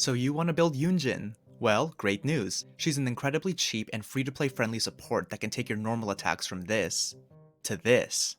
So you want to build Yunjin? Well, great news. She's an incredibly cheap and free-to-play friendly support that can take your normal attacks from this to this.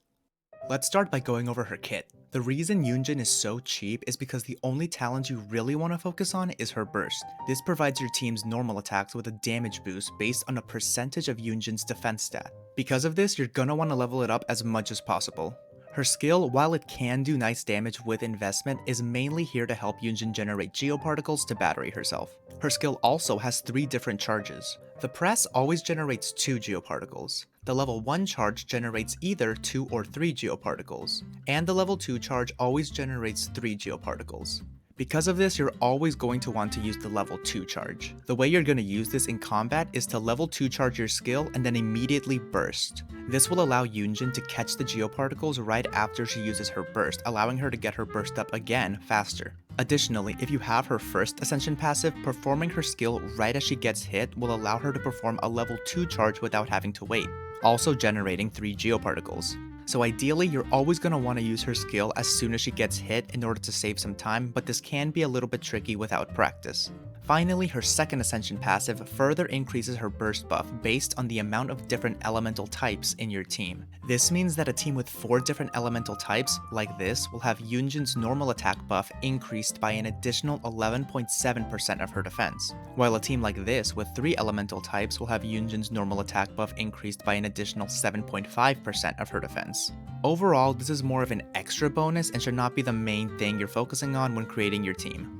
Let's start by going over her kit. The reason Yunjin is so cheap is because the only talent you really want to focus on is her burst. This provides your team's normal attacks with a damage boost based on a percentage of Yunjin's defense stat. Because of this, you're gonna want to level it up as much as possible. Her skill, while it can do nice damage with investment, is mainly here to help Yunjin generate geoparticles to battery herself. Her skill also has 3 different charges. The press always generates 2 geoparticles. The level 1 charge generates either 2 or 3 geoparticles, and the level 2 charge always generates 3 geoparticles. Because of this, you're always going to want to use the level 2 charge. The way you're going to use this in combat is to level 2 charge your skill and then immediately burst. This will allow Yunjin to catch the geoparticles right after she uses her burst, allowing her to get her burst up again faster. Additionally, if you have her first Ascension passive, performing her skill right as she gets hit will allow her to perform a level 2 charge without having to wait, also generating 3 geoparticles. So ideally, you're always going to want to use her skill as soon as she gets hit in order to save some time, but this can be a little bit tricky without practice. Finally, her second Ascension passive further increases her burst buff based on the amount of different elemental types in your team. This means that a team with 4 different elemental types, like this, will have Yunjin's normal attack buff increased by an additional 11.7% of her defense, while a team like this with 3 elemental types will have Yunjin's normal attack buff increased by an additional 7.5% of her defense. Overall, this is more of an extra bonus and should not be the main thing you're focusing on when creating your team.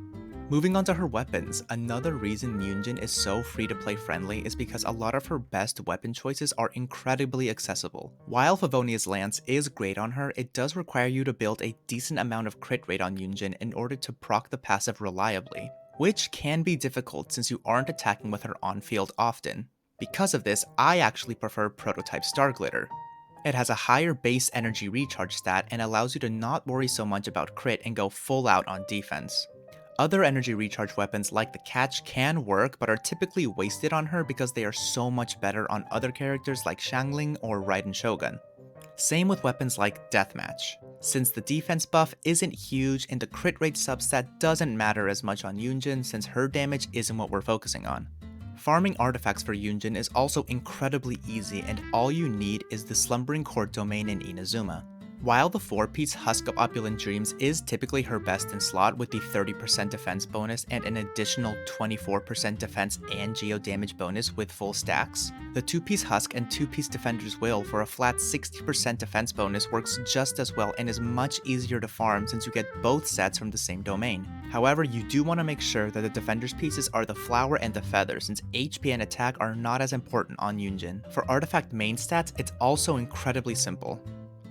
Moving on to her weapons, another reason Yunjin is so free-to-play friendly is because a lot of her best weapon choices are incredibly accessible. While Favonia's Lance is great on her, it does require you to build a decent amount of crit rate on Yunjin in order to proc the passive reliably, which can be difficult since you aren't attacking with her on-field often. Because of this, I actually prefer Prototype Star Glitter. It has a higher base energy recharge stat and allows you to not worry so much about crit and go full out on defense. Other energy recharge weapons like the Catch can work, but are typically wasted on her because they are so much better on other characters like Xiangling or Raiden Shogun. Same with weapons like Deathmatch. Since the defense buff isn't huge and the crit rate substat doesn't matter as much on Yunjin since her damage isn't what we're focusing on. Farming artifacts for Yunjin is also incredibly easy and all you need is the Slumbering Court domain in Inazuma. While the 4-piece Husk of Opulent Dreams is typically her best in slot with the 30% defense bonus and an additional 24% defense and geo damage bonus with full stacks, the 2-piece Husk and 2-piece Defender's Will for a flat 60% defense bonus works just as well and is much easier to farm since you get both sets from the same domain. However, you do want to make sure that the Defender's pieces are the Flower and the Feather since HP and attack are not as important on Yunjin. For artifact main stats, it's also incredibly simple.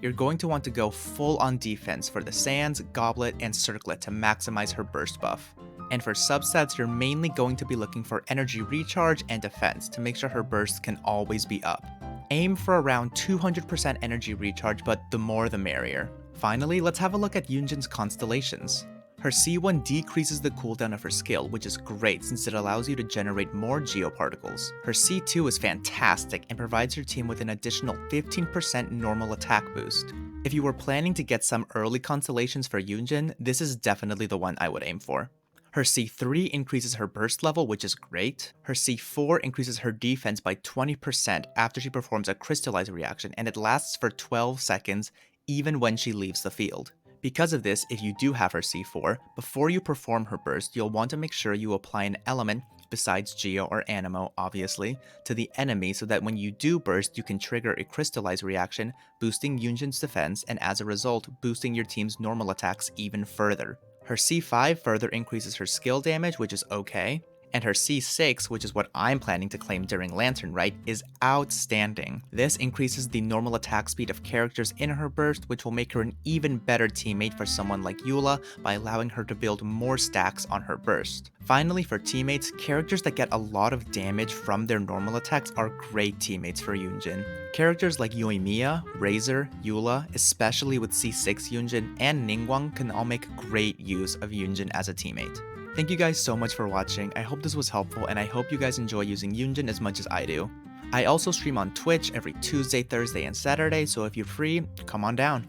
You're going to want to go full on defense for the Sands, Goblet, and Circlet to maximize her burst buff. And for substats, you're mainly going to be looking for energy recharge and defense to make sure her burst can always be up. Aim for around 200% energy recharge, but the more the merrier. Finally, let's have a look at Yunjin's Constellations. Her C1 decreases the cooldown of her skill, which is great since it allows you to generate more geoparticles. Her C2 is fantastic and provides your team with an additional 15% normal attack boost. If you were planning to get some early constellations for Yunjin, this is definitely the one I would aim for. Her C3 increases her burst level, which is great. Her C4 increases her defense by 20% after she performs a crystallize reaction, and it lasts for 12 seconds even when she leaves the field. Because of this, if you do have her C4, before you perform her burst, you'll want to make sure you apply an element, besides Geo or Anemo obviously, to the enemy so that when you do burst, you can trigger a crystallize reaction, boosting Yunjin's defense and as a result, boosting your team's normal attacks even further. Her C5 further increases her skill damage, which is okay. And her C6, which is what I'm planning to claim during Lantern Rite, is outstanding. This increases the normal attack speed of characters in her burst, which will make her an even better teammate for someone like Eula by allowing her to build more stacks on her burst. Finally, for teammates, characters that get a lot of damage from their normal attacks are great teammates for Yunjin. Characters like Yoimiya, Razor, Eula, especially with C6 Yunjin, and Ningguang can all make great use of Yunjin as a teammate. Thank you guys so much for watching. I hope this was helpful and I hope you guys enjoy using Yunjin as much as I do. I also stream on Twitch every Tuesday, Thursday, and Saturday, so if you're free, come on down.